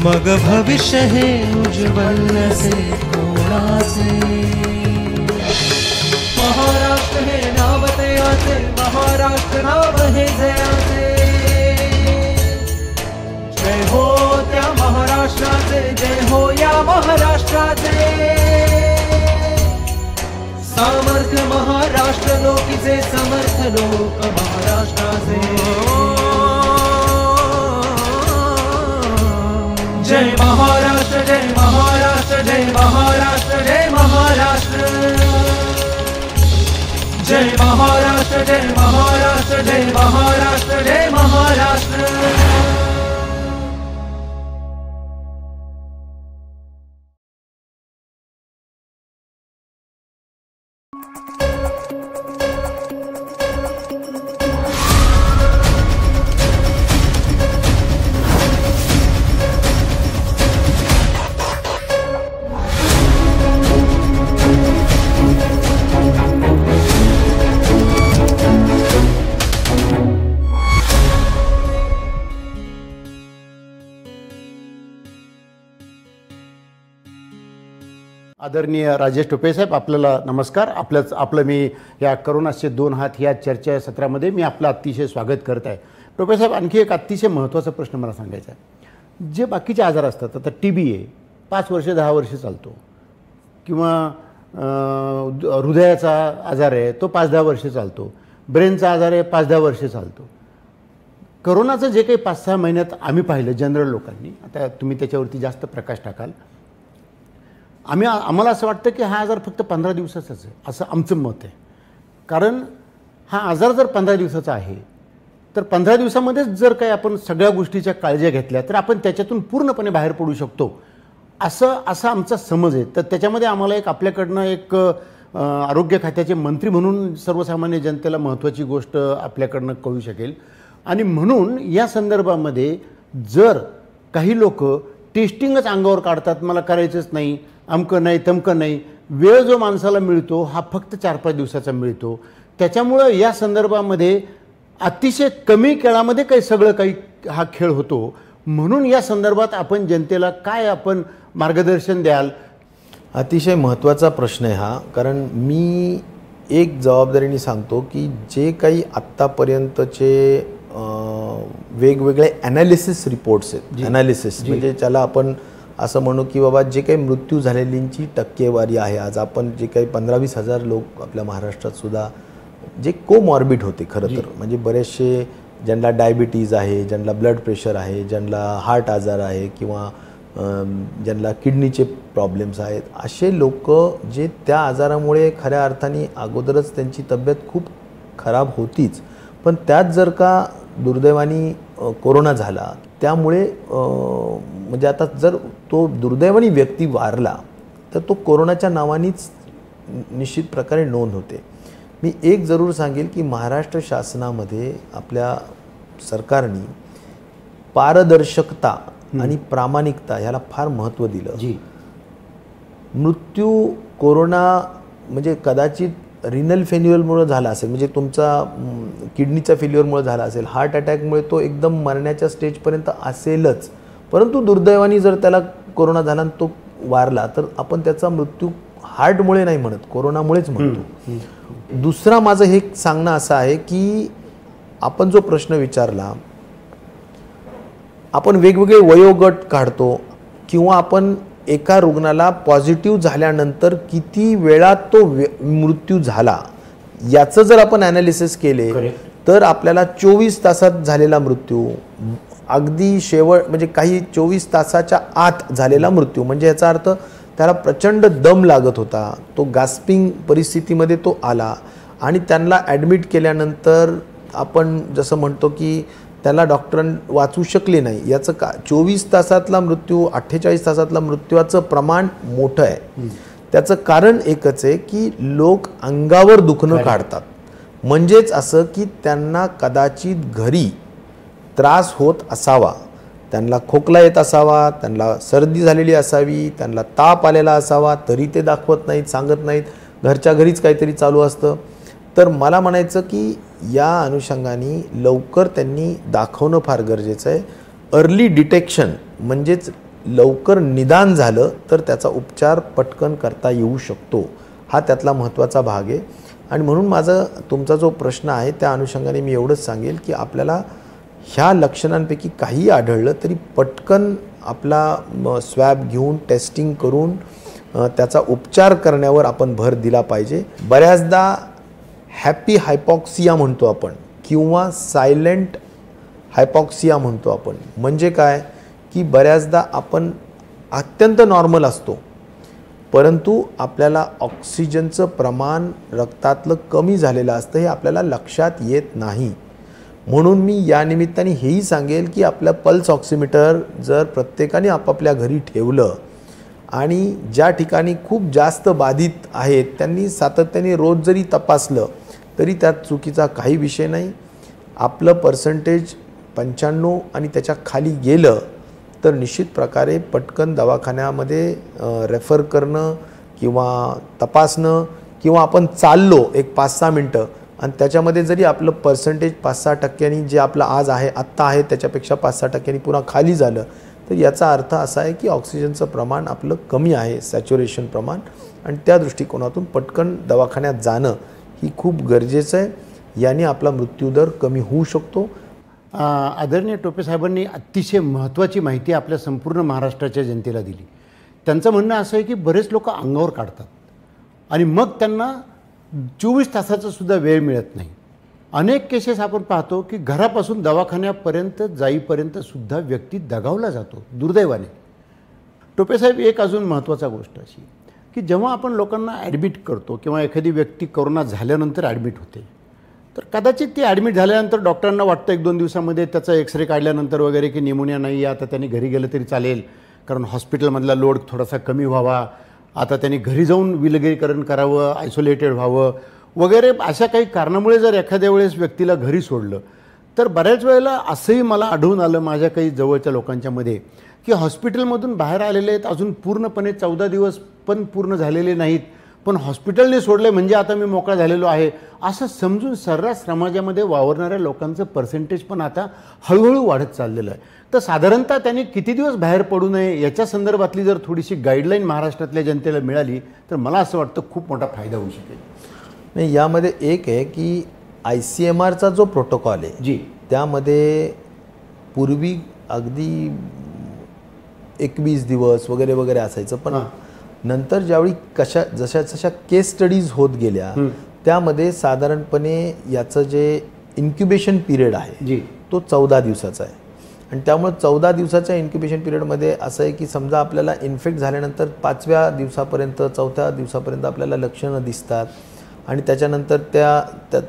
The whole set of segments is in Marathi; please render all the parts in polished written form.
मग भविष्य हे उज्ज्वल से कोणाचे। महाराष्ट्र हे नाव तयाचे, महाराष्ट्र नाव हे जयाचे। जय हो त्या महाराष्ट्राचे, जय हो या महाराष्ट्राचे। सामर्थ्य महाराष्ट्र लोकीचे, समर्थ लोक महाराष्ट्राचे। जय महाराष्ट्र, जय महाराष्ट्र, जय महाराष्ट्र, जय महाराष्ट्र। जय महाराष्ट्र, जय महाराष्ट्र, जय महाराष्ट्र, जय महाराष्ट्र। आदरणीय राजेश टोपे साहेब, आपल्याला नमस्कार। आपलं मी या करोनाचे 2 हात या चर्चा सत्रामध्ये मी आपलं अतिशय स्वागत करत आहे। टोपे साहेब, आणखी एक अतिशय महत्त्वाचा प्रश्न मला सांगायचा आहे। जे बाकीचे आजार असतात, आता TB आहे 5 वर्ष 10 वर्ष चालतो, किंवा हृदयाचा आजार आहे तो 5-10 वर्ष चालतो, ब्रेनचा आजार आहे 5-10 वर्ष चालतो। करोनाचं जे काही 5-6 महिन्यात आम्ही पाहिलं जनरल लोकांनी, आता तुम्ही त्याच्यावरती जास्त प्रकाश टाकाल, आम्हाला असं वाटतं की हा आजार फक्त 15 दिवसाचाच आहे, असं आमचं मत आहे। कारण हा आजार जर 15 दिवसाचा आहे तर 15 दिवसामध्येच जर काही आपण सगळ्या गोष्टीच्या काळजी घेतल्या तर आपण त्याच्यातून पूर्णपणे बाहेर पडू शकतो, असं आमचा समज आहे। तर त्याच्यामध्ये आम्हाला आपल्याकडनं एक आरोग्य खात्याचे मंत्री म्हणून सर्वसामान्य जनतेला महत्त्वाची गोष्ट आपल्याकडनं कळू शकेल। आणि म्हणून या संदर्भामध्ये जर काही लोक टेस्टिंगच अंगावर काढतात, मला करायचंच नाही, अमकं नाही तमकं नाही, वेळ जो माणसाला मिळतो हा फक्त 4-5 दिवसाचा मिळतो, त्याच्यामुळं या संदर्भामध्ये अतिशय कमी काळामध्ये सगळं काही हा खेळ होतो। म्हणून या संदर्भात आपण जनतेला काय आपण मार्गदर्शन द्याल? अतिशय महत्त्वाचा प्रश्न आहे हा। कारण मी एक जबाबदारीने सांगतो की जे काही आत्तापर्यंतचे वेगवेगळे ॲनालिसिस रिपोर्ट्स आहेत, ॲनालिसिस म्हणजे ज्याला आपण असं म्हणू की बाबा जे काही मृत्यू झालेल्यांची टक्केवारी आहे, आज आपण जे काही 15-20 हजार लोक आपल्या महाराष्ट्रात सुद्धा जे कोमॉर्बिड होते, खरं तर म्हणजे बरेचसे ज्यांना डायबिटीज आहे, ज्यांना ब्लड प्रेशर आहे, ज्यांना हार्ट आजार आहे, किंवा ज्यांना किडनीचे प्रॉब्लेम्स आहेत, असे लोक जे त्या आजारामुळे खऱ्या अर्थाने अगोदरच त्यांची तब्येत खूप खराब होतीच, पण त्यात जर का दुर्दैवाने कोरोना झाला, त्यामुळे म्हणजे आता जर तो दुर्दैवाने व्यक्ती वारला तर तो कोरोनाच्या नावानेच निश्चित प्रकारे नोंद होते। मी एक जरूर सांगेल की महाराष्ट्र शासनामध्ये आपल्या सरकारने पारदर्शकता आणि प्रामाणिकता ह्याला फार महत्त्व दिलं। मृत्यू कोरोना म्हणजे कदाचित रिनल फेल्युअरमुळे झाला असेल, म्हणजे तुमचा किडनीचा फेल्युअरमुळे झाला असेल, हार्ट अटॅकमुळे तो एकदम मरण्याच्या स्टेजपर्यंत असेलच, परंतु दुर्दैवाने जर त्याला कोरोना झाला आणि तो वारला तर आपण त्याचा मृत्यू हार्टमुळे नाही म्हणत, कोरोनामुळेच म्हणतो। दुसरा माझं हे सांगणं असं आहे की आपण जो प्रश्न विचारला, आपण वेगवेगळे वयोगट काढतो, किंवा आपण एका रुग्णाला पॉझिटिव्ह झाल्यानंतर किती वेळात तो मृत्यू झाला याचं जर आपण ॲनालिसिस केले तर आपल्याला 24 तासात झालेला मृत्यू, अगदी शेवट म्हणजे काही 24 तासाच्या आत झालेला मृत्यू, म्हणजे याचा अर्थ त्याला प्रचंड दम लागत होता, तो गास्पिंग परिस्थितीमध्ये तो आला आणि त्यांना ॲडमिट केल्यानंतर आपण जसं म्हणतो की त्याला डॉक्टरांनी वाचू शकले नाही, याचं का 24 तासातला मृत्यू 48 तासातला मृत्यूचं प्रमाण मोठं आहे। त्याचं कारण एकच आहे की लोक अंगावर दुखणं काढतात, म्हणजेच असं की त्यांना कदाचित घरी त्रास होत असावा, त्यांना खोकला येत असावा, त्यांना सर्दी झालेली असावी, त्यांना ताप आलेला असावा, तरी ते दाखवत नाहीत, सांगत नाहीत, घरच्या घरीच काहीतरी चालू असतं। तर मला म्हणायचं की या अनुषंगाने लवकर त्यांनी दाखवणं फार गरजेचं आहे। अर्ली डिटेक्शन म्हणजेच लवकर निदान झालं तर त्याचा उपचार पटकन करता येऊ शकतो, हा त्यातला महत्त्वाचा भाग आहे. आणि म्हणून तुमचा जो प्रश्न आहे त्या अनुषंगाने मी एवढंच सांगेल की आपल्याला ह्या लक्षणांपैकी काहीही आढळलं तरी पटकन आपला स्वॅब घेऊन टेस्टिंग करून त्याचा उपचार करण्यावर आपण भर दिला पाहिजे. बऱ्याचदा हॅपी हायपॉक्सिया म्हणतो आपण किंवा सायलेंट हायपॉक्सिया म्हणतो आपण. म्हणजे काय की बऱ्याचदा आपण अत्यंत नॉर्मल असतो परंतु आपल्याला ऑक्सिजनचं प्रमाण रक्तातलं कमी झालेलं असतं हे आपल्याला लक्षात येत नाही. म्हणून मी या निमित्ताने हेही सांगेल की आपलं पल्स ऑक्सिमीटर जर प्रत्येकाने आपापल्या घरी ठेवलं आणि ज्या ठिकाणी खूप जास्त बाधित आहेत त्यांनी सातत्याने रोज जरी तपासलं तरी त्यात चुकीचा काही विषय नाही. आपलं पर्सेंटेज 95 आणि त्याच्या खाली गेलं तर निश्चित प्रकारे पटकन दवाखान्यामध्ये रेफर करणं किंवा तपासणं किंवा आपण चाललो एक 5-6 मिनटं आणि त्याच्यामध्ये जरी आपलं पर्सेंटेज 5-6% जे आपलं आज आहे आत्ता आहे त्याच्यापेक्षा 5-6% पुन्हा खाली झालं तर याचा अर्थ असा आहे की ऑक्सिजनचं प्रमाण आपलं कमी आहे, सॅच्युरेशन प्रमाण. आणि त्या दृष्टिकोनातून पटकन दवाखान्यात जाणं ही खूप गरजेचं आहे. याने आपला मृत्यूदर कमी होऊ शकतो. आदरणीय टोपे साहेबांनी अतिशय महत्त्वाची माहिती आपल्या संपूर्ण महाराष्ट्राच्या जनतेला दिली. त्यांचं म्हणणं असं आहे की बरेच लोक अंगावर काढतात आणि मग त्यांना 24 तासाचा सुद्धा वेळ मिळत नाही. अनेक केसेस आपण पाहतो की घरापासून दवाखान्यापर्यंत जाईपर्यंत सुद्धा व्यक्ती दगावला जातो दुर्दैवाने. टोपेसाहेब, एक अजून महत्त्वाचा गोष्ट अशी की जेव्हा आपण लोकांना ॲडमिट करतो किंवा एखादी व्यक्ती कोरोना झाल्यानंतर ॲडमिट होते तर कदाचित ती ॲडमिट झाल्यानंतर डॉक्टरांना वाटतं 1-2 दिवसामध्ये त्याचा एक्सरे काढल्यानंतर वगैरे की निमोनिया नाही आहे, आता त्यांनी घरी गेलं तरी चालेल कारण हॉस्पिटलमधला लोड थोडासा कमी व्हावा, आता त्यांनी घरी जाऊन विलगीकरण करावं, आयसोलेटेड व्हावं वगैरे अशा काही कारणामुळे जर एखाद्या वेळेस व्यक्तीला घरी सोडलं तर बऱ्याच वेळेला असंही मला आढळून आलं माझ्या काही जवळच्या लोकांच्यामध्ये की हॉस्पिटलमधून बाहेर आलेले आहेत, अजून पूर्णपणे 14 दिवस पण पूर्ण झालेले नाहीत, पण हॉस्पिटलने सोडले म्हणजे आता मी मोकळा झालेलो आहे असं समजून सर्रास समाजामध्ये वावरणाऱ्या लोकांचं पर्सेंटेज पण आता हळूहळू वाढत चाललेलं आहे. तर साधारणतः त्यांनी किती दिवस बाहेर पडू नये याच्या संदर्भातली जर थोडीशी गाईडलाईन महाराष्ट्रातल्या जनतेला मिळाली तर मला असं वाटतं खूप मोठा फायदा होऊ शकेल. नाही, यामध्ये एक आहे की ICMRचा जो प्रोटोकॉल आहे जी त्यामध्ये पूर्वी अगदी 21 दिवस वगैरे वगैरे असायचं पण नंतर ज्यावेळी जशा केस स्टडीज होत गेल्या त्यामध्ये साधारणपणे याचं जे इन्क्युबेशन पिरियड आहे तो 14 दिवसाचा आहे. आणि त्यामुळे 14 दिवसाच्या इन्क्युबेशन पिरियडमध्ये असं आहे की समजा आपल्याला इन्फेक्ट झाल्यानंतर 5व्या दिवसापर्यंत 4थ्या दिवसापर्यंत आपल्याला लक्षणं दिसतात आणि त्याच्यानंतर त्या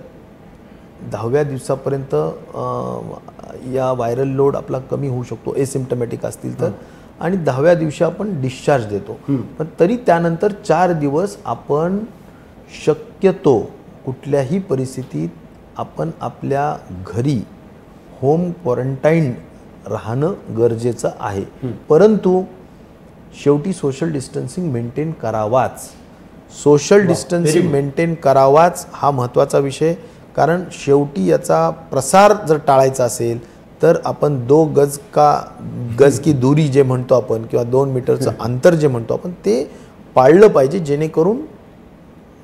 10व्या दिवसापर्यंत या व्हायरल लोड आपला कमी होऊ शकतो एसिम्प्टमॅटिक असतील तर, आणि 10व्या दिवशी आपण डिस्चार्ज देतो. पण तरी त्यानंतर 4 दिवस आपण शक्यतो कुठल्याही परिस्थितीत आपण आपल्या घरी होम क्वारंटाईन राहणं गरजेचं आहे. परंतु शेवटी सोशल डिस्टन्सिंग मेंटेन करावाच. सोशल डिस्टन्सिंग मेंटेन करावाच हा महत्त्वाचा विषय. कारण शेवटी याचा प्रसार जर टाळायचा असेल तर आपण 2 गज की दूरी जे म्हणतो आपण किंवा 2 मीटरचं अंतर जे म्हणतो आपण ते पाळलं पाहिजे, जेणेकरून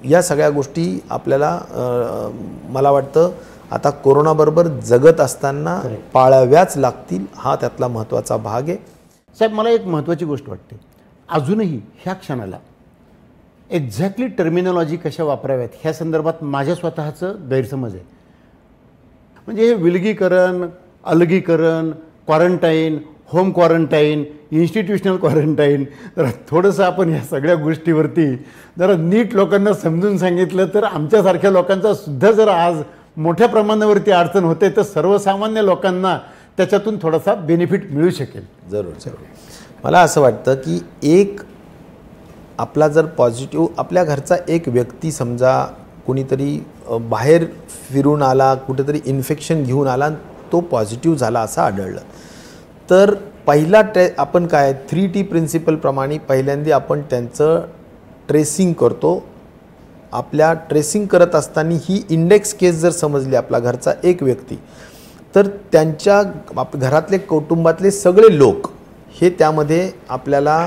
या सगळ्या गोष्टी आपल्याला मला वाटतं आता कोरोनाबरोबर जगत असताना पाळाव्याच लागतील. हा त्यातला महत्त्वाचा भाग आहे. साहेब, मला एक महत्त्वाची गोष्ट वाटते, अजूनही ह्या क्षणाला एक्झॅक्टली टर्मिनॉलॉजी कशा वापराव्यात ह्या संदर्भात माझ्या स्वतःचं गैरसमज आहे. म्हणजे हे विलगीकरण, अलगीकरण, quarantine, home quarantine, institutional quarantine, जरा थोडंसं आपण ह्या सगळ्या गोष्टीवरती जरा नीट लोकांना समजून सांगितलं तर आमच्यासारख्या लोकांचा सुद्धा जर आज मोठ्या प्रमाणावरती अडचण होते तर सर्वसामान्य लोकांना त्याच्यातून थोडासा बेनिफिट मिळू शकेल. जरूर. मला असं वाटतं की एक आपला जर पॉझिटिव्ह आपल्या घरचा एक व्यक्ती समजा कोणीतरी बाहेर फिरून आला, कुठेतरी इन्फेक्शन घेऊन आला, तो पॉझिटिव्ह झाला असं आढळलं तर पहिला आपण काय 3T प्रिन्सिपलप्रमाणे पहिल्यांदा आपण त्यांचं ट्रेसिंग करतो. आपल्या ट्रेसिंग करत असताना ही इंडेक्स केस जर समजली आपला घरचा एक व्यक्ती तर त्यांच्या घरातले कुटुंबातले सगळे लोक हे त्यामध्ये आपल्याला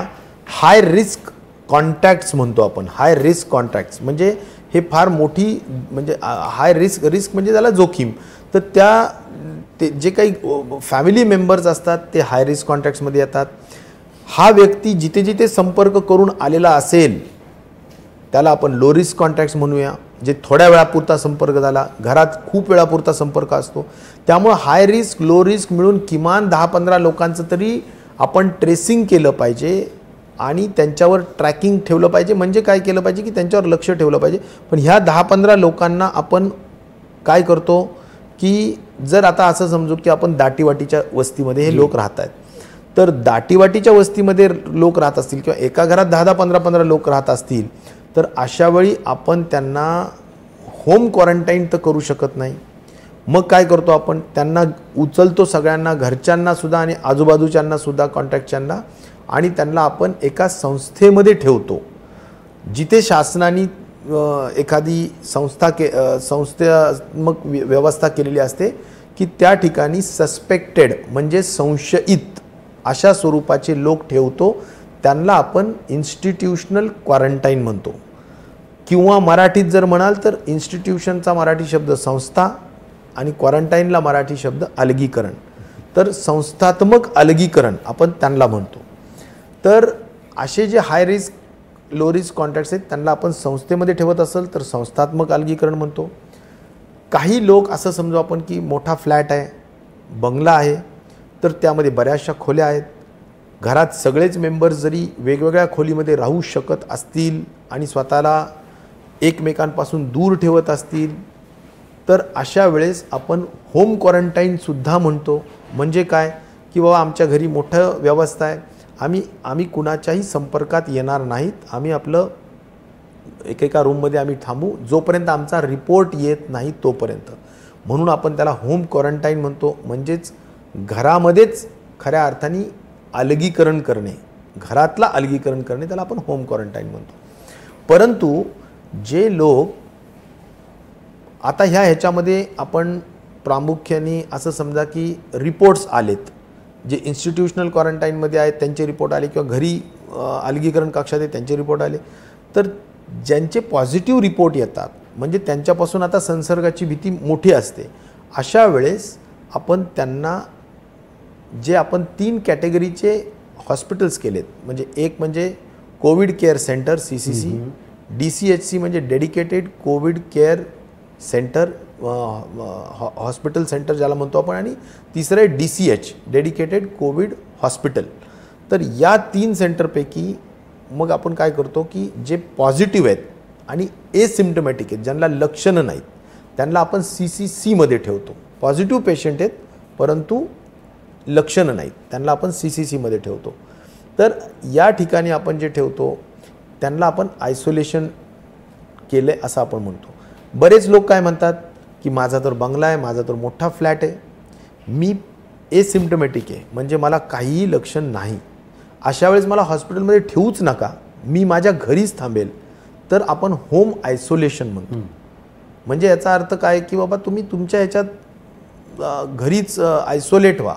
हाय रिस्क कॉन्टॅक्ट्स म्हणतो आपण. हाय रिस्क कॉन्टॅक्ट्स म्हणजे हे फार मोठी म्हणजे हाय रिस्क म्हणजे त्याला जोखीम. तर ते जे काही फॅमिली मेंबर्स असतात ते हाय रिस्क कॉन्टॅक्ट्समध्ये येतात. हा व्यक्ती जिथे जिथे संपर्क करून आलेला असेल त्याला आपण लो रिस्क कॉन्टॅक्ट्स म्हणूया. जे थोड्या वेळापुरता संपर्क झाला, घरात खूप वेळापुरता संपर्क असतो. त्यामुळे हाय रिस्क लो रिस्क मिळून किमान 10-15 लोकांचं तरी आपण ट्रेसिंग केलं पाहिजे आणि त्यांच्यावर ट्रॅकिंग ठेवलं पाहिजे. म्हणजे काय केलं पाहिजे की त्यांच्यावर लक्ष ठेवलं पाहिजे. पण ह्या 10-15 लोकांना आपण काय करतो की जर आता असं समजू की आपण दाटीवाटीच्या वस्तीमध्ये हे लोक राहत आहेत, तर दाटीवाटीच्या वस्तीमध्ये लोक राहत असतील किंवा एका घरात 10-10, 15-15 लोक राहत असतील, तर अशा वेळी आपण त्यांना होम क्वारंटाईन तर करू शकत नाही. मग काय करतो आपण, त्यांना उचलतो सगळ्यांना, घरच्यांना सुद्धा आणि आजूबाजूच्यांना सुद्धा, कॉन्टॅक्टच्यांना, आणि त्यांना आपण एका संस्थेमध्ये ठेवतो जिथे शासनाने एखादी संस्थात्मक व्यवस्था केलेली असते की त्या ठिकाणी सस्पेक्टेड म्हणजे संशयित अशा स्वरूपाचे लोक ठेवतो. त्यांना आपण इन्स्टिट्यूशनल क्वारंटाईन म्हणतो. किंवा मराठीत जर म्हणाल तर इन्स्टिट्यूशनचा मराठी शब्द संस्था आणि क्वारंटाईनला मराठी शब्द अलगीकरण. तर संस्थात्मक अलगीकरण आपण त्यांना म्हणतो. तर असे जे high risk low risk contacts आहेत त्यांना आपण संस्थेमध्ये ठेवत असेल तर संस्थात्मक अलगीकरण म्हणतो. काही लोक असं समजू आपण की मोठा फ्लॅट आहे, बंगला आहे, तर त्यामध्ये बऱ्याचशा खोल्या आहेत, घरात सगळेच मेंबर्स जरी वेगवेगळ्या खोलीमध्ये राहू शकत असतील आणि स्वतःला एकमेकांपासून दूर ठेवत असतील, तर अशा वेळेस आपण होम क्वारंटाईनसुद्धा म्हणतो. म्हणजे काय की बाबा आमच्या घरी मोठं व्यवस्था आहे, आम्ही कुणाच्याही संपर्कात येणार नाहीत, आम्ही आपलं एकेका रूममध्ये आम्ही थांबू जोपर्यंत आमचा रिपोर्ट येत नाही तोपर्यंत. म्हणून आपण त्याला होम क्वारंटाईन म्हणतो. म्हणजेच घरामध्येच खऱ्या अर्थाने अलगीकरण करणे, घरातला अलगीकरण करणे, त्याला आपण होम क्वारंटाईन म्हणतो. परंतु जे लोक आता ह्याच्यामध्ये आपण प्रामुख्याने असं समजा की रिपोर्ट्स आलेत, जे इन्स्टिट्यूशनल क्वारंटाईनमध्ये आहेत त्यांचे रिपोर्ट आले किंवा घरी अलगीकरण कक्षात आहेत त्यांचे रिपोर्ट आले, तर ज्यांचे पॉझिटिव्ह रिपोर्ट येतात म्हणजे त्यांच्यापासून आता संसर्गाची भीती मोठी असते, अशा वेळेस आपण त्यांना जे आपण 3 कॅटेगरीचे हॉस्पिटल्स केलेत, म्हणजे एक म्हणजे Covid care centre CCC, DCHC म्हणजे dedicated Covid care centre hospital centre ज्याला म्हणतो आपण, आणि तिसरं आहे DCH डेडिकेटेड कोविड हॉस्पिटल. तर या 3 सेंटरपैकी मग आपण काय करतो की जे पॉझिटिव्ह आहेत आणि एसिम्प्टमॅटिक आहेत, ज्यांना लक्षणं नाहीत, त्यांना आपण CCC मध्ये ठेवतो. पॉझिटिव्ह पेशंट आहेत परंतु लक्षणं नाहीत, त्यांना आपण CCC मध्ये ठेवतो. तर या ठिकाणी आपण जे ठेवतो त्यांना आपण आयसोलेशन केले असं आपण म्हणतो. बरेच लोक काय म्हणतात की माझा तर बंगला आहे, माझा तर मोठा फ्लॅट आहे, मी एसिम्प्टमॅटिक आहे, म्हणजे मला काहीही लक्षण नाही, अशा वेळेस मला हॉस्पिटलमध्ये ठेवूच नका, मी माझ्या घरीच थांबेल, तर आपण होम आयसोलेशन म्हणतो. म्हणजे याचा अर्थ काय की बाबा तुम्ही तुमच्या ह्याच्यात घरीच आयसोलेट व्हा.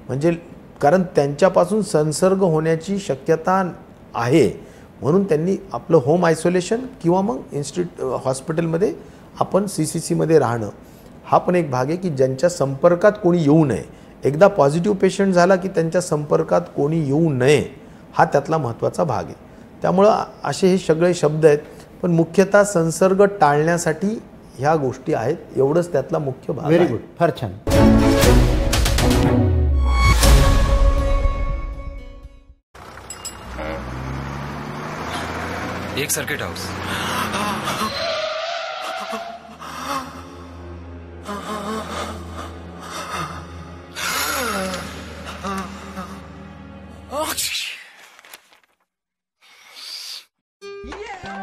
म्हणजे कारण त्यांच्यापासून संसर्ग होण्याची शक्यता आहे म्हणून त्यांनी आपलं होम आयसोलेशन किंवा मग हॉस्पिटलमध्ये आपण CCC मध्ये राहणं हा पण एक भाग आहे की ज्यांच्या संपर्कात कोणी येऊ नये. एकदा पॉझिटिव्ह पेशंट झाला की त्यांच्या संपर्कात कोणी येऊ नये हा त्यातला महत्त्वाचा भाग आहे. त्यामुळं असे हे सगळे शब्द आहेत, पण मुख्यतः संसर्ग टाळण्यासाठी ह्या गोष्टी आहेत, एवढंच त्यातला मुख्य भाग आहे. व्हेरी गुड, फार छान. एक circuit house.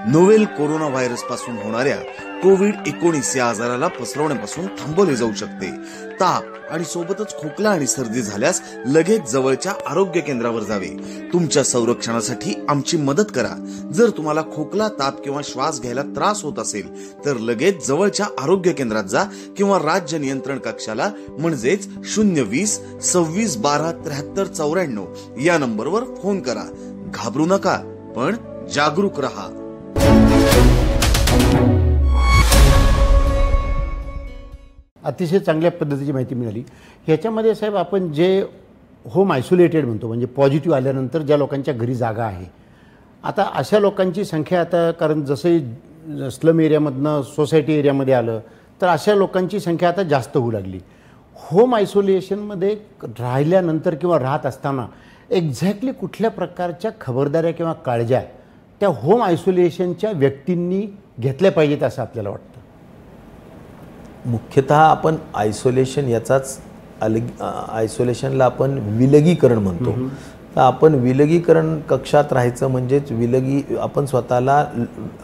Novel corona virus पासून होणाऱ्या कोविड-19 या आजाराला पसरवण्यापासून थांबवले जाऊ शकते. ताप आणि सोबतच खोकला आणि सर्दी झाल्यास लगेच जवळच्या आरोग्य केंद्रावर जावे. तुमच्या संरक्षणासाठी आमची मदत करा. जर तुम्हाला खोकला, ताप किंवा श्वास घ्यायला त्रास होत असेल तर लगेच जवळच्या आरोग्य केंद्रात जा किंवा राज्य नियंत्रण कक्षाला म्हणजेच 020 26 12 73 94 या नंबरवर फोन करा. घाबरू नका, पण जागरूक रहा. अतिशय चांगल्या पद्धतीची माहिती मिळाली. ह्याच्यामध्ये साहेब आपण जे होम आयसोलेटेड म्हणतो, म्हणजे पॉझिटिव्ह आल्यानंतर ज्या लोकांच्या घरी जागा आहे, आता अशा लोकांची संख्या आता, कारण जसंही स्लम एरियामधनं सोसायटी एरियामध्ये आलं तर अशा लोकांची संख्या आता जास्त होऊ लागली. होम आयसोलेशनमध्ये राहिल्यानंतर किंवा राहत असताना एक्झॅक्टली कुठल्या प्रकारच्या खबरदाऱ्या किंवा काळज्या त्या होम आयसोलेशनच्या व्यक्तींनी घेतल्या पाहिजेत असं आपल्याला वाटतं? मुख्यतः आपण आयसोलेशन याचाच आयसोलेशनला आपण विलगीकरण म्हणतो. तर आपण विलगीकरण कक्षात राहायचं म्हणजेच आपण स्वतःला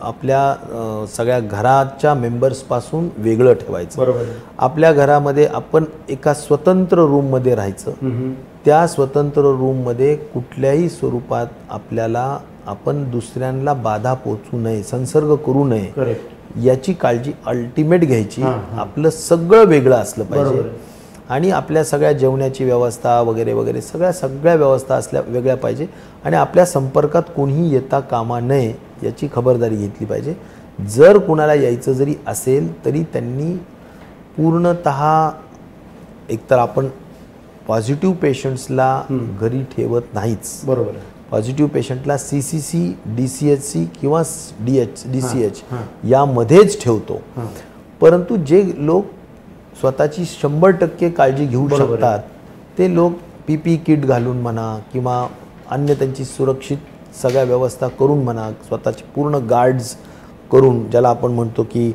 आपल्या सगळ्या घराच्या मेंबर्सपासून वेगळं ठेवायचं. बरोबर. आपल्या घरामध्ये आपण एका स्वतंत्र रूममध्ये राहायचं. त्या स्वतंत्र रूममध्ये कुठल्याही स्वरूपात आपण दुसऱ्यांना बाधा पोहोचू नये, संसर्ग करू नये याची काळजी अल्टिमेट घ्यायची. आपलं सगळं वेगळं असलं पाहिजे आणि आपल्या सगळ्या जेवणाची व्यवस्था वगैरे वगैरे सगळ्या व्यवस्था असल्या वेगळ्या पाहिजे आणि आपल्या संपर्कात कोणीही येता कामा नये याची खबरदारी घेतली पाहिजे. जर कुणाला यायचं जरी असेल तरी त्यांनी पूर्णतः एकतर आपण पॉझिटिव्ह पेशंट्सला घरी ठेवत नाहीच. बरोबर. पॉझिटिव्ह पेशंटला CCC, DCHC किंवा DCH यामध्येच ठेवतो. परंतु जे लोक स्वतःची 100% काळजी घेऊ शकतात ते लोक PPE किट घालून म्हणा किंवा अन्य त्यांची सुरक्षित सगळ्या व्यवस्था करून म्हणा, स्वतःची पूर्ण गार्ड्स करून, ज्याला आपण म्हणतो की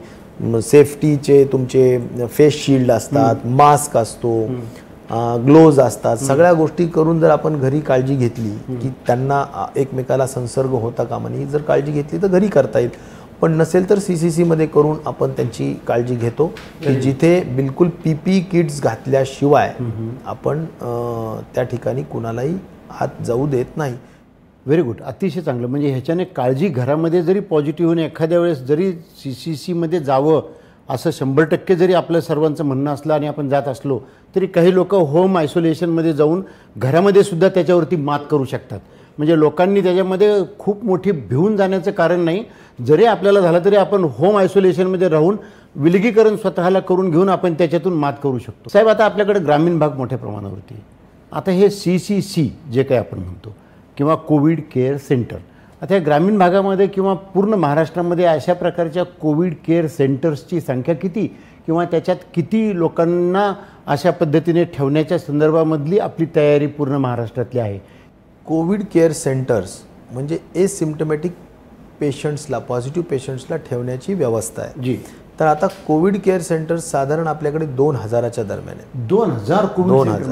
सेफ्टीचे तुमचे फेस शिल्ड असतात, मास्क असतो, ग्लोव्ज असतात, सगळ्या गोष्टी करून जर आपण घरी काळजी घेतली की त्यांना एकमेकाला संसर्ग होता कामा नये, जर काळजी घेतली तर घरी करता येईल. पण नसेल तर CCC मध्ये करून आपण त्यांची काळजी घेतो की जिथे बिलकुल PPE किट्स घातल्याशिवाय आपण त्या ठिकाणी कुणालाही हात जाऊ देत नाही. Very good. अतिशय चांगलं. म्हणजे ह्याच्याने काळजी घरामध्ये जरी पॉझिटिव्ह होऊन एखाद्या वेळेस जरी CCC मध्ये जावं असं 100% जरी आपलं सर्वांचं म्हणणं असलं आणि आपण जात असलो तरी काही लोक होम आयसोलेशनमध्ये जाऊन घरामध्ये सुद्धा त्याच्यावरती मात करू शकतात. म्हणजे लोकांनी त्याच्यामध्ये खूप मोठी भिवून जाण्याचं कारण नाही. जरी आपल्याला झालं तरी आपण होम आयसोलेशनमध्ये राहून विलगीकरण स्वतःला करून घेऊन आपण त्याच्यातून मात करू शकतो. साहेब, आता आपल्याकडे ग्रामीण भाग मोठ्या प्रमाणावरती, आता हे CCC जे काही आपण म्हणतो किंवा कोविड केअर सेंटर, आता या ग्रामीण भागामध्ये किंवा पूर्ण महाराष्ट्रामध्ये अशा प्रकारच्या कोविड केअर सेंटर्सची संख्या किती किंवा त्याच्यात किती लोकांना अशा पद्धतीने ठेवण्याच्या संदर्भामधली आपली तयारी पूर्ण महाराष्ट्रातली आहे? कोविड केअर सेंटर्स म्हणजे एसिम्प्टमॅटिक पेशंट्सला, पॉझिटिव्ह पेशंट्सला ठेवण्याची व्यवस्था आहे. जी. तर आता कोविड केअर सेंटर्स साधारण आपल्याकडे 2000च्या दरम्यान आहेत. 2000 कोविड सेंटर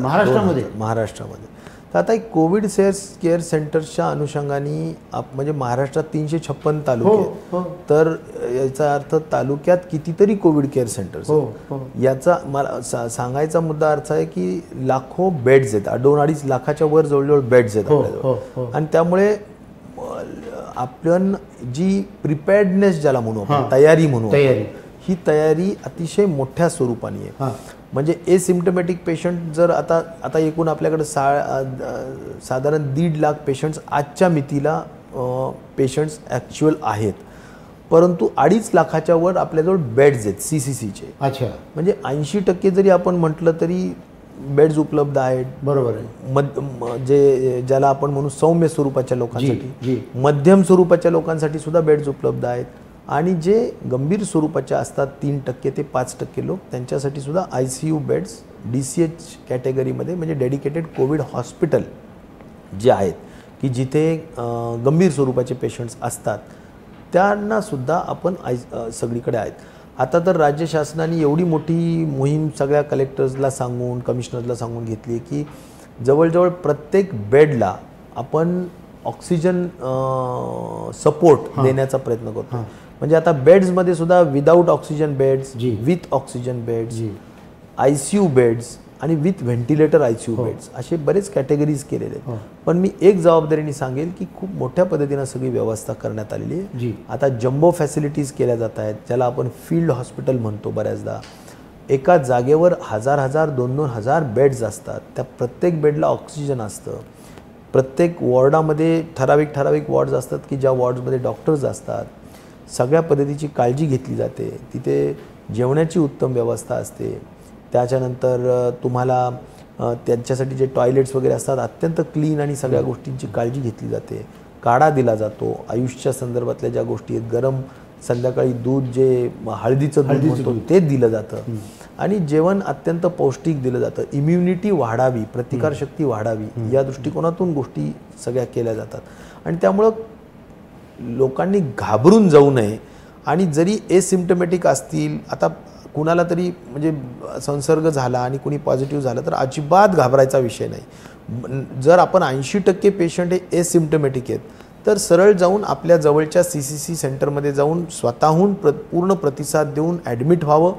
महाराष्ट्रामध्ये. तर आता एक कोविड केअर सेंटर्सच्या अनुषंगाने म्हणजे महाराष्ट्रात 356 तालुके आहेत. तर याचा अर्थ तालुक्यात कितीतरी कोविड केअर सेंटर्स. याचा मला सांगायचा मुद्दा अर्थ आहे की लाखो बेड्स आहेत, 2-2.5 लाखाच्या वर जवळजवळ बेड्स आहेत आपल्याजवळ. आणि त्यामुळे आपण जी प्रिपेअर्डनेस ज्याला म्हणू आपण, तयारी म्हणू, ही तयारी अतिशय मोठ्या स्वरूपाने आहे. म्हणजे एसिम्प्टमॅटिक पेशंट जर आता एकूण आपल्याकडे साधारण 1.5 लाख पेशंट्स आजच्या मितीला पेशंट्स ॲक्च्युअल आहेत. परंतु 2.5 लाखाच्या वर आपल्याजवळ बेड्स आहेत CCCचे. अच्छा. म्हणजे 80% जरी आपण म्हटलं तरी बेड्स उपलब्ध आहेत. बरोबर आहे. जे ज्याला आपण म्हणू सौम्य स्वरूपाच्या लोकांसाठी, मध्यम स्वरूपाच्या लोकांसाठी सुद्धा बेड्स उपलब्ध आहेत. आणि जे गंभीर स्वरूपाच्या असतात 3% ते 5% लोक, त्यांच्यासाठी सुद्धा ICU बेड्स DCH कॅटेगरीमध्ये म्हणजे डेडिकेटेड कोविड हॉस्पिटल जे आहेत की जिथे गंभीर स्वरूपाचे पेशंट्स असतात त्यांना सुद्धा आपण सगळीकडे आहेत. आता तर राज्य शासनाने एवढी मोठी मोहीम सगळ्या कलेक्टर्सला सांगून, कमिशनर्सला सांगून घेतली की जवळजवळ प्रत्येक बेडला आपण ऑक्सिजन सपोर्ट देण्याचा प्रयत्न करतो. म्हणजे आता बेड्समध्ये सुद्धा विदाऊट ऑक्सिजन बेड्स, जी. विथ ऑक्सिजन बेड्स, जी. ICU बेड्स आणि विथ व्हेंटिलेटर ICU बेड्स असे बरेच कॅटेगरीज केलेले आहेत. पण मी एक जबाबदारीने सांगेल की खूप मोठ्या पद्धतीनं सगळी व्यवस्था करण्यात आलेली जी. आहे. आता जम्बो फॅसिलिटीज केल्या जात आहेत, ज्याला आपण फील्ड हॉस्पिटल म्हणतो. बऱ्याचदा एका जागेवर 1000 2,000 बेड्स असतात. त्या प्रत्येक बेडला ऑक्सिजन असतं. प्रत्येक वॉर्डामध्ये ठराविक वॉर्ड्स असतात की ज्या वॉर्ड्समध्ये डॉक्टर्स असतात. सगळ्या पद्धतीची काळजी घेतली जाते. तिथे जेवणाची उत्तम व्यवस्था असते. त्याच्यानंतर तुम्हाला त्यांच्यासाठी जे टॉयलेट्स वगैरे असतात अत्यंत क्लीन आणि सगळ्या गोष्टींची काळजी घेतली जाते. काढा दिला जातो. आयुष्या संदर्भातल्या ज्या गोष्टी आहेत, गरम संध्याकाळी दूध जे हळदीचं दूध म्हणतो ते दिलं जातं. आणि जेवण अत्यंत पौष्टिक दिलं जातं. इम्युनिटी वाढावी, प्रतिकारशक्ती वाढावी या दृष्टिकोनातून गोष्टी सगळ्या केल्या जातात. आणि त्यामुळं लोकांनी घाबरून जाऊ नये. आणि जरी एसिम्प्टमॅटिक असतील, आता कुणाला तरी म्हणजे संसर्ग झाला आणि कुणी पॉझिटिव्ह झालं तर अजिबात घाबरायचा विषय नाही. जर आपण 80% पेशंट हे एसिम्प्टमॅटिक आहेत तर सरळ जाऊन आपल्या जवळच्या CCC सेंटरमध्ये जाऊन स्वतःहून पूर्ण प्रतिसाद देऊन ॲडमिट व्हावं.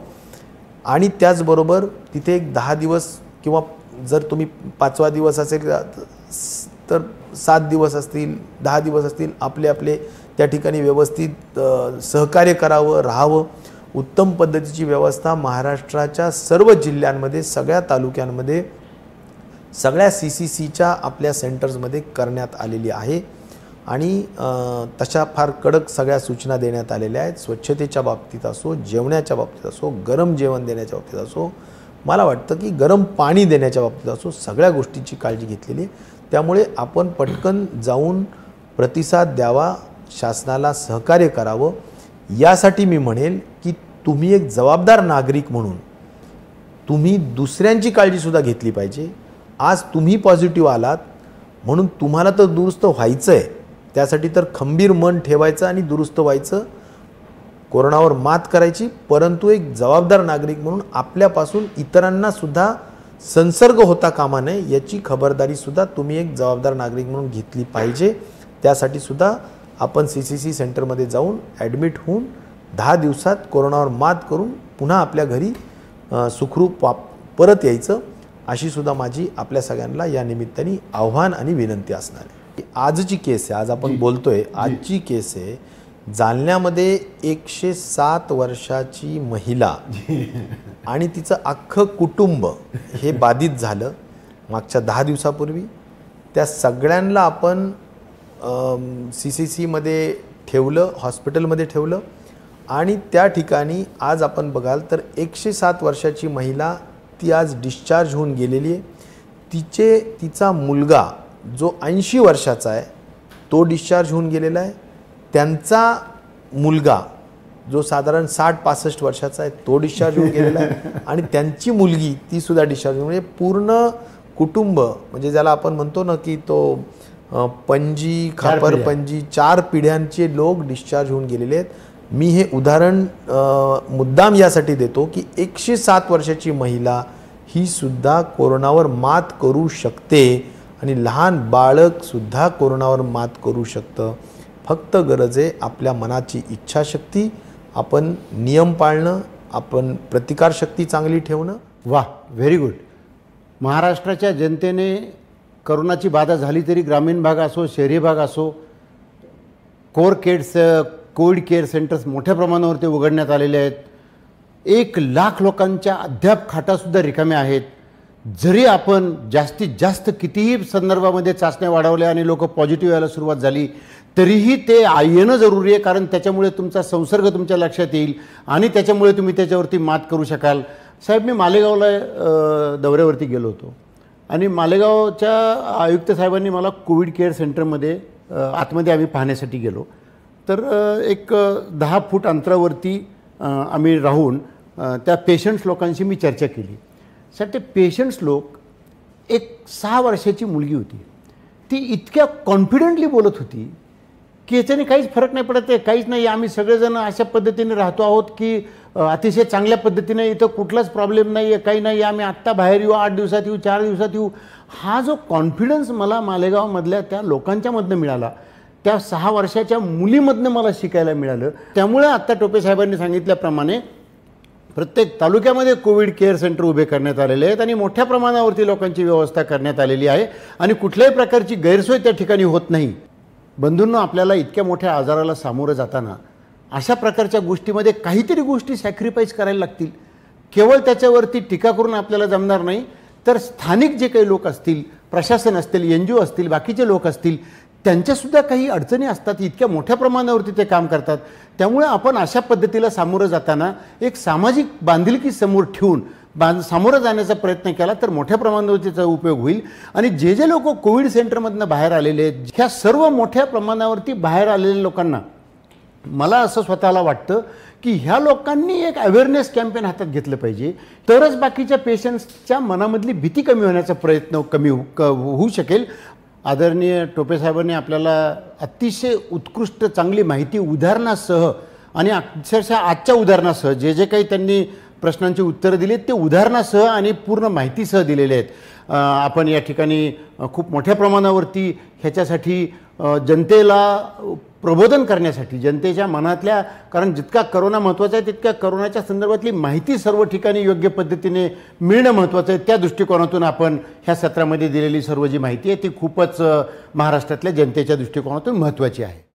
आणि त्याचबरोबर तिथे एक 10 दिवस किंवा जर तुम्ही 5वा दिवस असेल तर 7 दिवस असतील, 10 दिवस असतील, आपले त्या ठिकाणी व्यवस्थित सहकार्य करावं, राहावं. उत्तम पद्धतीची व्यवस्था महाराष्ट्राच्या सर्व जिल्ह्यांमध्ये, सगळ्या तालुक्यांमध्ये, सगळ्या CCCच्या आपल्या सेंटर्समध्ये करण्यात आलेली आहे. आणि तशा फार कडक सगळ्या सूचना देण्यात आलेल्या आहेत. स्वच्छतेच्या बाबतीत असो, जेवणाच्या बाबतीत असो, गरम जेवण देण्याच्या बाबतीत असो, मला वाटतं की गरम पाणी देण्याच्या बाबतीत असो, सगळ्या गोष्टींची काळजी घेतलेली आहे. त्यामुळे आपण पटकन जाऊन प्रतिसाद द्यावा, शासनाला सहकार्य करावं. यासाठी मी म्हणेल की तुम्ही एक जबाबदार नागरिक म्हणून तुम्ही दुसऱ्यांची काळजीसुद्धा घेतली पाहिजे. आज तुम्ही पॉझिटिव्ह आलात म्हणून तुम्हाला तर दुरुस्त व्हायचं आहे, त्यासाठी तर खंबीर मन ठेवायचं आणि दुरुस्त व्हायचं, कोरोनावर मात करायची. परंतु एक जबाबदार नागरिक म्हणून आपल्यापासून इतरांनासुद्धा संसर्ग होता कामा नये याची खबरदारीसुद्धा तुम्ही एक जबाबदार नागरिक म्हणून घेतली पाहिजे. त्यासाठीसुद्धा आपण CCC सेंटरमध्ये जाऊन ॲडमिट होऊन 10 दिवसात कोरोनावर मात करून पुन्हा आपल्या घरी सुखरूप परत यायचं, अशी सुद्धा माझी आपल्या सगळ्यांना या निमित्ताने आव्हान आणि विनंती असणार आहे. आजची केस आहे, आज आपण बोलतोय, आजची केस आहे जालन्यामध्ये 107 वर्षाची महिला आणि तिचं अख्खं कुटुंब हे बाधित झालं मागच्या 10 दिवसापूर्वी. त्या सगळ्यांना आपण CCCमध्ये ठेवलं, हॉस्पिटलमध्ये ठेवलं. आणि त्या ठिकाणी आज आपण बघाल तर 107 वर्षाची महिला ती आज डिस्चार्ज होऊन गेलेली आहे. तिचा मुलगा जो 80 वर्षाचा आहे तो डिस्चार्ज होऊन गेलेला आहे. त्यांचा मुलगा जो साधारण 60-65 वर्षाचा आहे तो डिस्चार्ज होऊन गेलेला आहे. आणि त्यांची मुलगी तीसुद्धा डिस्चार्ज होऊन, म्हणजे पूर्ण कुटुंब, म्हणजे ज्याला आपण म्हणतो ना की तो पणजी, खापर पणजी, 4 पिढ्यांचे लोक डिस्चार्ज होऊन गेलेले आहेत. मी हे उदाहरण मुद्दाम यासाठी देतो की 107 वर्षाची महिला ही सुद्धा कोरोनावर मात करू शकते आणि लहान बाळकसुद्धा कोरोनावर मात करू शकतं. फक्त गरज आहे आपल्या मनाची इच्छाशक्ती, आपण नियम पाळणं, आपण प्रतिकारशक्ती चांगली ठेवणं. वाह, व्हेरी गुड. महाराष्ट्राच्या जनतेने करोनाची बाधा झाली तरी ग्रामीण भाग असो, शहरी भाग असो, कोविड केअर सेंटर्स मोठ्या प्रमाणावरती उघडण्यात आलेले आहेत. 1 लाख लोकांच्या अद्याप खाटासुद्धा रिकाम्या आहेत. जरी आपण जास्तीत जास्त कितीही संदर्भामध्ये चाचण्या वाढवल्या आणि लोक पॉझिटिव्ह यायला सुरुवात झाली तरीही ते येणं जरुरी आहे, कारण त्याच्यामुळे तुमचा संसर्ग तुमच्या लक्षात येईल आणि त्याच्यामुळे तुम्ही त्याच्यावरती मात करू शकाल. साहेब, मी मालेगावला दौऱ्यावरती गेलो होतो आणि मालेगावच्या आयुक्त साहेबांनी मला कोविड केअर सेंटरमध्ये आतमध्ये आम्ही पाहण्यासाठी गेलो. तर एक 10 फूट अंतरावरती आम्ही राहून त्या पेशंट्स लोकांशी मी चर्चा केली. सर, ते पेशंट्स लोक, एक 6 वर्षाची मुलगी होती, ती इतक्या कॉन्फिडेंटली बोलत होती की याच्याने काहीच फरक नाही पडत आहे, काहीच नाही, आम्ही सगळेजण अशा पद्धतीने राहतो आहोत की अतिशय चांगल्या पद्धतीने, इथं कुठलाच प्रॉब्लेम नाही आहे, काही नाही, आम्ही आत्ता बाहेर येऊ, 8 दिवसात येऊ, 4 दिवसात येऊ. हा जो कॉन्फिडन्स मला मालेगावमधल्या त्या लोकांच्यामधनं मिळाला त्या 6 वर्षाच्या मुलीमधनं मला शिकायला मिळालं. त्यामुळे आत्ता टोपे साहेबांनी सांगितल्याप्रमाणे प्रत्येक तालुक्यामध्ये कोविड केअर सेंटर उभे करण्यात आलेले आहेत आणि मोठ्या प्रमाणावरती लोकांची व्यवस्था करण्यात आलेली आहे आणि कुठल्याही प्रकारची गैरसोय त्या ठिकाणी होत नाही. बंधूंनो, आपल्याला इतक्या मोठ्या आजाराला सामोरं जाताना अशा प्रकारच्या गोष्टीमध्ये काहीतरी गोष्टी सॅक्रिफाईस करायला लागतील. केवळ त्याच्यावरती टीका करून आपल्याला जमणार नाही, तर स्थानिक जे काही लोक असतील, प्रशासन असतील, NGO असतील, बाकीचे लोक असतील, त्यांच्यासुद्धा काही अडचणी असतात. इतक्या मोठ्या प्रमाणावरती ते काम करतात. त्यामुळे आपण अशा पद्धतीला सामोरं जाताना एक सामाजिक बांधिलकी समोर ठेवून सामोरं जाण्याचा प्रयत्न केला तर मोठ्या प्रमाणावरती त्याचा उपयोग होईल. आणि जे जे लोक कोविड सेंटरमधनं बाहेर आलेले आहेत, ह्या सर्व मोठ्या प्रमाणावरती बाहेर आलेल्या लोकांना मला असं स्वतःला वाटतं की ह्या लोकांनी एक अवेअरनेस कॅम्पेन हातात घेतलं पाहिजे, तरच बाकीच्या पेशंट्सच्या मनामधली भीती कमी होण्याचा प्रयत्न होऊ शकेल. आदरणीय टोपे साहेबांनी आपल्याला अतिशय उत्कृष्ट चांगली माहिती उदाहरणासह आणि अक्षरशः आजच्या उदाहरणासह जे जे काही त्यांनी प्रश्नांची उत्तरं दिली ते उदाहरणासह आणि पूर्ण माहितीसह दिलेले आहेत. आपण या ठिकाणी खूप मोठ्या प्रमाणावरती ह्याच्यासाठी जनतेला प्रबोधन करण्यासाठी, जनतेच्या मनातल्या, कारण जितका करोना महत्त्वाचा आहे तितक्या करोनाच्या संदर्भातली माहिती सर्व ठिकाणी योग्य पद्धतीने मिळणं महत्त्वाचं आहे. त्या दृष्टिकोनातून आपण ह्या सत्रामध्ये दिलेली सर्व जी माहिती आहे ती खूपच महाराष्ट्रातल्या जनतेच्या दृष्टिकोनातून महत्त्वाची आहे.